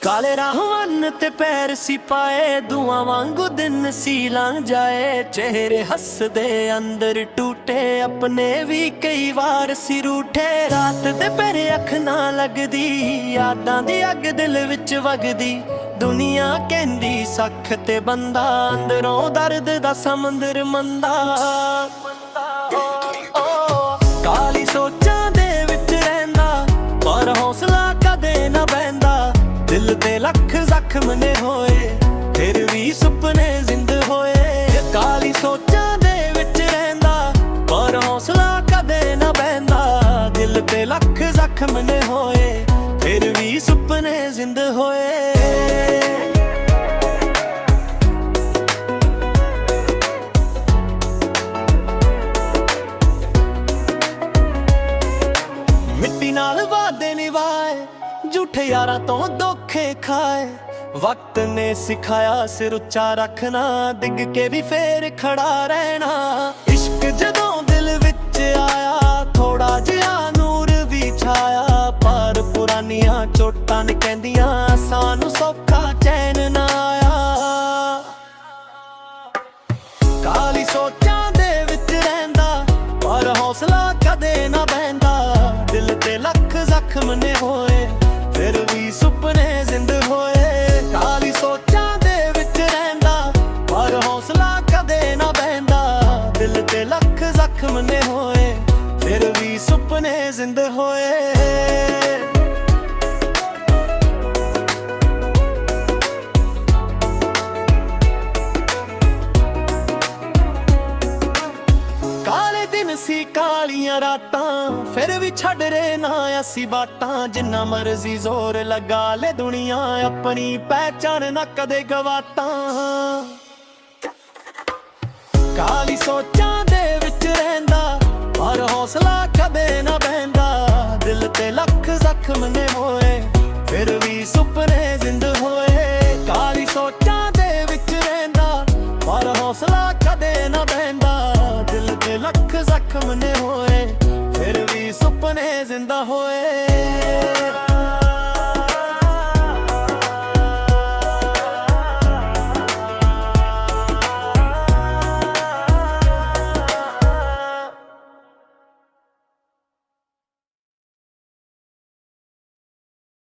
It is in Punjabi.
ਕਾਲੇ ਰਾਹਵਾਨ ਤੇ ਪੈਰ ਸੀ ਪਾਏ, ਦੁਆ ਵਾਂਗੂ ਦਿਨ ਸੀ ਲੰਘ ਜਾਏ। ਚਿਹਰੇ ਹੱਸਦੇ ਅੰਦਰ ਟੂਟੇ, ਆਪਣੇ ਵੀ ਕਈ ਵਾਰ ਸੀ ਰੂਠੇ। ਰਾਤ ਦੇ ਪਰੇ ਅੱਖ ਨਾ ਲੱਗਦੀ, ਯਾਦਾਂ ਦੀ ਅੱਗ ਦਿਲ ਵਿੱਚ ਵਗਦੀ। ਦੁਨੀਆ ਕਹਿੰਦੀ ਸੱਖ ਤੇ ਬੰਦਾ, ਅੰਦਰੋਂ ਦਰਦ ਦਾ ਸਮੁੰਦਰ ਮੰਦਾ। ਕਾਲੀ ਸੋਚਾਂ ਦੇ ਵਿੱਚ ਰਹਿੰਦਾ, ਪਰ ਹੌਸਲਾ ਕਦੇ ਨਾ ਬਹਿੰਦਾ। ਦਿਲ ਤੇ ਲੱਖ ਜ਼ਖਮ ਨੇ ਹੋਏ, ਫਿਰ ਵੀ ਸੁਪਨੇ ਜ਼ਿੰਦ ਹੋਏ। ਕਾਲੀ ਸੋਚਾਂ ਦੇ ਵਿੱਚ ਰਹਿੰਦਾ, ਪਰ ਹੌਸਲਾ ਕਦੇ ਨਾ ਬਹਿੰਦਾ। ਦਿਲ ਤੇ ਲੱਖ ਜ਼ਖਮ ਨੇ ਹੋਏ, ਫਿਰ ਵੀ ਸੁਪਨੇ ਜ਼ਿੰਦ ਹੋਏ। ਮਿੱਟੀ ਨਾਲ ਵਾਦੇ ਨਿਭਾਏ, ਝੂਠੇ ਯਾਰਾਂ ਤੋਂ ਧੋਖੇ ਖਾਏ। ਵਕਤ ਨੇ ਸਿਖਾਇਆ ਸਿਰ ਉੱਚਾ ਰੱਖਣਾ, ਡਿੱਗ ਕੇ ਵੀ ਫੇਰ ਖੜਾ ਰਹਿਣਾ। ਇਸ਼ਕ ਜਦੋਂ ਦਿਲ ਵਿੱਚ ਆਇਆ, ਥੋੜਾ ਜਿਹਾ ਨੂਰ ਵੀ ਛਾਇਆ। ਪਰ ਪੁਰਾਣੀਆਂ ਚੋਟਾਂ ਨੇ ਕਹਿੰਦੀਆਂ, ਸਾਨੂੰ ਸੌਖਾ ਚੈਨ ਨਾ ਆਇਆ। ਕਾਲੀ ਸੋਚਾਂ ਦੇ ਵਿੱਚ ਰਹਿੰਦਾ, ਪਰ ਹੌਸਲਾ ਕਦੇ ਨਾ ਬਹਿੰਦਾ। ਦਿਲ ਤੇ ਲੱਖ ਜ਼ਖਮ ਨੇ ਹੋਏ, ਫਿਰ ਵੀ ਸੁਪਨੇ ਜ਼ਿੰਦ ਹੋਏ। ਕਾਲੀ ਸੋਚਾਂ ਦੇ ਵਿੱਚ ਰਹਿੰਦਾ, ਪਰ ਹੌਸਲਾ ਕਦੇ ਨਾ ਬਹਿੰਦਾ। ਦਿਲ ਤੇ ਲੱਖ ਜ਼ਖਮ ਨੇ ਹੋਏ, ਫਿਰ ਵੀ ਸੁਪਨੇ ਜ਼ਿੰਦ ਹੋਏ। ਕਾਲੇ ਦਿਨ ਸੀ ਕਾਲੀਆਂ ਰਾਤਾਂ, ਫਿਰ ਵੀ ਛੱਡ ਰਹੇ ਨਾ ਅਸੀਂ ਬਾਤਾਂ। ਜਿੰਨਾ ਮਰਜ਼ੀ ਜ਼ੋਰ ਲਗਾ ਲੈ ਦੁਨੀਆ, ਆਪਣੀ ਪਹਿਚਾਨ ਨਾ ਕਦੇ ਗਵਾਤਾਂ। ਕਾਲੀ ਸੋਚਾਂ ਦੇ ਵਿੱਚ ਰਹਿੰਦਾ, ਪਰ ਹੌਸਲਾ ਕਦੇ ਨਾ ਬਹਿੰਦਾ। ਦਿਲ ਤੇ ਲੱਖ ਜ਼ਖਮ ਨੇ ਹੋਏ, ਫਿਰ ਵੀ ਸੁਪਨੇ ਜ਼ਿੰਦ ਹੋਏ।